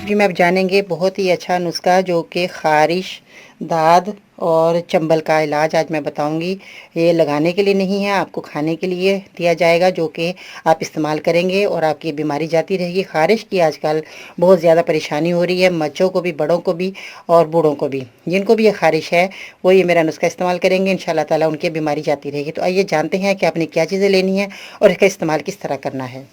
Recipe में आप जानेंगे बहुत ही अच्छा नुस्खा जो कि ख़ारिश, दाद और चंबल का इलाज आज मैं बताऊंगी। ये लगाने के लिए नहीं है, आपको खाने के लिए दिया जाएगा, जो कि आप इस्तेमाल करेंगे और आपकी बीमारी जाती रहेगी। ख़ारिश की आजकल बहुत ज़्यादा परेशानी हो रही है, बच्चों को भी, बड़ों को भी और बूढ़ों को भी। जिनको भी ये ख़ारिश है वो ये मेरा नुस्खा इस्तेमाल करेंगे, इंशाल्लाह ताला उनकी बीमारी जाती रहेगी। तो आइए जानते हैं कि आपने क्या चीज़ें लेनी है और इसका इस्तेमाल किस तरह करना है।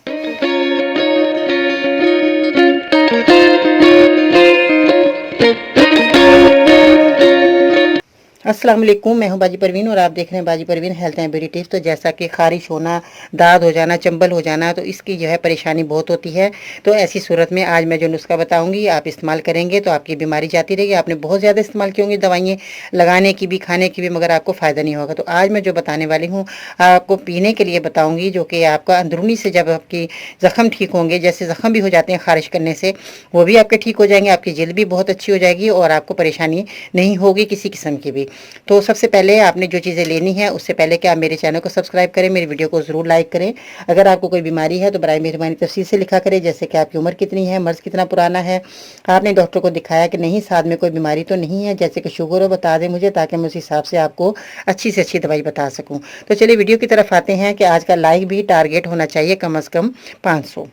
अस्सलाम वालेकुम, मैं हूं बाजी परवीन और आप देख रहे हैं बाजी Parveen health and beauty tips. तो जैसा कि ख़ारिश होना, दाद हो जाना, चंबल हो जाना, तो इसकी जो है परेशानी बहुत होती है। तो ऐसी सूरत में आज मैं जो नुस्खा बताऊंगी आप इस्तेमाल करेंगे तो आपकी बीमारी जाती रहेगी। आपने बहुत ज़्यादा इस्तेमाल की होंगी दवाइयाँ लगाने की भी, खाने की भी, मगर आपको फ़ायदा नहीं होगा। तो आज मैं जो बताने वाली हूँ आपको पीने के लिए बताऊँगी, जो कि आपका अंदरूनी से जब आपकी ज़ख़म ठीक होंगे, जैसे ज़ख़म भी हो जाते हैं ख़ारिश करने से, वो भी आपके ठीक हो जाएंगे, आपकी जल्द भी बहुत अच्छी हो जाएगी और आपको परेशानी नहीं होगी किसी किस्म की भी। तो सबसे पहले आपने जो चीज़ें लेनी है, उससे पहले कि आप मेरे चैनल को सब्सक्राइब करें, मेरी वीडियो को ज़रूर लाइक करें। अगर आपको कोई बीमारी है तो बराए मेहरबानी तफसील से लिखा करें, जैसे कि आपकी उम्र कितनी है, मर्ज़ कितना पुराना है, आपने डॉक्टर को दिखाया कि नहीं, साथ में कोई बीमारी तो नहीं है, जैसे कि शुगर हो बता दें मुझे, ताकि मैं उस हिसाब से आपको अच्छी से अच्छी दवाई बता सकूँ। तो चलिए वीडियो की तरफ आते हैं कि आज का लाइक भी टारगेट होना चाहिए कम अज़ कम 500।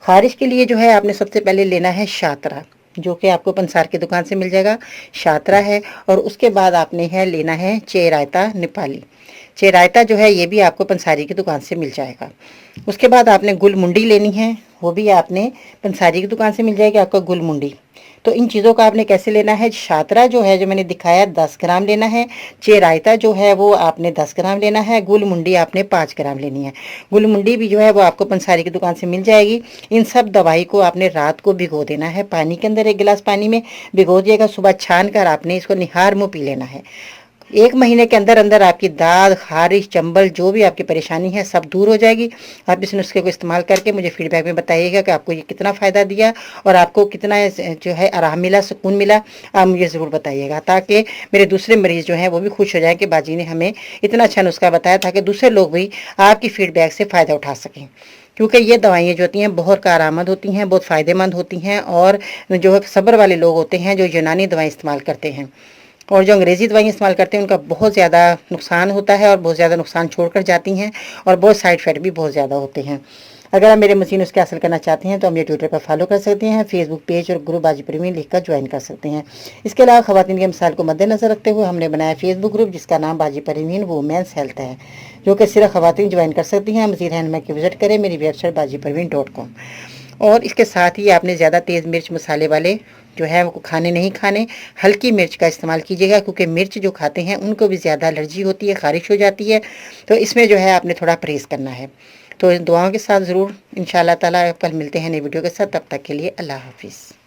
ख़ारिश के लिए जो है आपने सबसे पहले लेना है शातरा, जो कि आपको पंसार की दुकान से मिल जाएगा, शातरा है। और उसके बाद आपने है लेना है चेरायता नेपाली। चेरायता जो है ये भी आपको पंसारी की दुकान से मिल जाएगा। उसके बाद आपने गुलमुंडी लेनी है, वो भी आपने पंसारी की दुकान से मिल जाएगी आपका गुलमुंडी। तो इन चीज़ों का आपने कैसे लेना है, शातरा जो है जो मैंने दिखाया 10 ग्राम लेना है, चेरायता जो है वो आपने 10 ग्राम लेना है, गुलमुंडी आपने 5 ग्राम लेनी है। गुलमुंडी भी जो है वो आपको पंसारी की दुकान से मिल जाएगी। इन सब दवाई को आपने रात को भिगो देना है पानी के अंदर, 1 गिलास पानी में भिगो दिएगा, सुबह छान कर आपने इसको निहार मुँह पी लेना है। 1 महीने के अंदर अंदर आपकी दाद, ख़ारिश, चंबल, जो भी आपकी परेशानी है सब दूर हो जाएगी। आप इस नुस्खे को इस्तेमाल करके मुझे फीडबैक में बताइएगा कि आपको ये कितना फ़ायदा दिया और आपको कितना जो है आराम मिला, सुकून मिला। आप मुझे ज़रूर बताइएगा, ताकि मेरे दूसरे मरीज़ जो हैं वो भी खुश हो जाए कि बाजी ने हमें इतना अच्छा नुस्खा बताया, ताकि दूसरे लोग भी आपकी फ़ीडबैक से फ़ायदा उठा सकें। क्योंकि ये दवाइयाँ जो होती हैं बहुत कारआमद होती हैं, बहुत फ़ायदेमंद होती हैं। और जो है सब्र वाले लोग होते हैं, जो यूनानी दवाएँ इस्तेमाल करते हैं और जो अंग्रेज़ी दवाइयाँ इस्तेमाल करते हैं, उनका बहुत ज़्यादा नुकसान होता है और बहुत ज़्यादा नुकसान छोड़कर जाती हैं और बहुत साइड इफ़ेक्ट भी बहुत ज़्यादा होते हैं। अगर आप मेरे मशीन उसके हासिल करना चाहते हैं तो हम ये ट्विटर पर फॉलो कर सकते हैं, फेसबुक पेज और ग्रुप बाजी परवीन लिख कर ज्वाइन कर सकते हैं। इसके अलावा ख़वातीन के मिसाल को मद्देनजर रखते हुए हमने बनाया फेसबुक ग्रुप जिसका नाम बाजी परवीन वुमेंस हेल्थ है, जो कि सिर्फ ख़वातीन ज्वाइन कर सकती हैं। मज़ीद रहनुमाई की विजिट करें मेरी वेबसाइट bajiparveen.com। और इसके साथ ही आपने ज़्यादा तेज़ मिर्च मसाले वाले जो है वो खाने नहीं खाने, हल्की मिर्च का इस्तेमाल कीजिएगा, क्योंकि मिर्च जो खाते हैं उनको भी ज़्यादा एलर्जी होती है, ख़ारिश हो जाती है। तो इसमें जो है आपने थोड़ा परहेज़ करना है। तो इन दुआओं के साथ ज़रूर इंशाअल्लाह ताला कल मिलते हैं नई वीडियो के साथ, तब तक के लिए अल्लाह हाफ़िज़।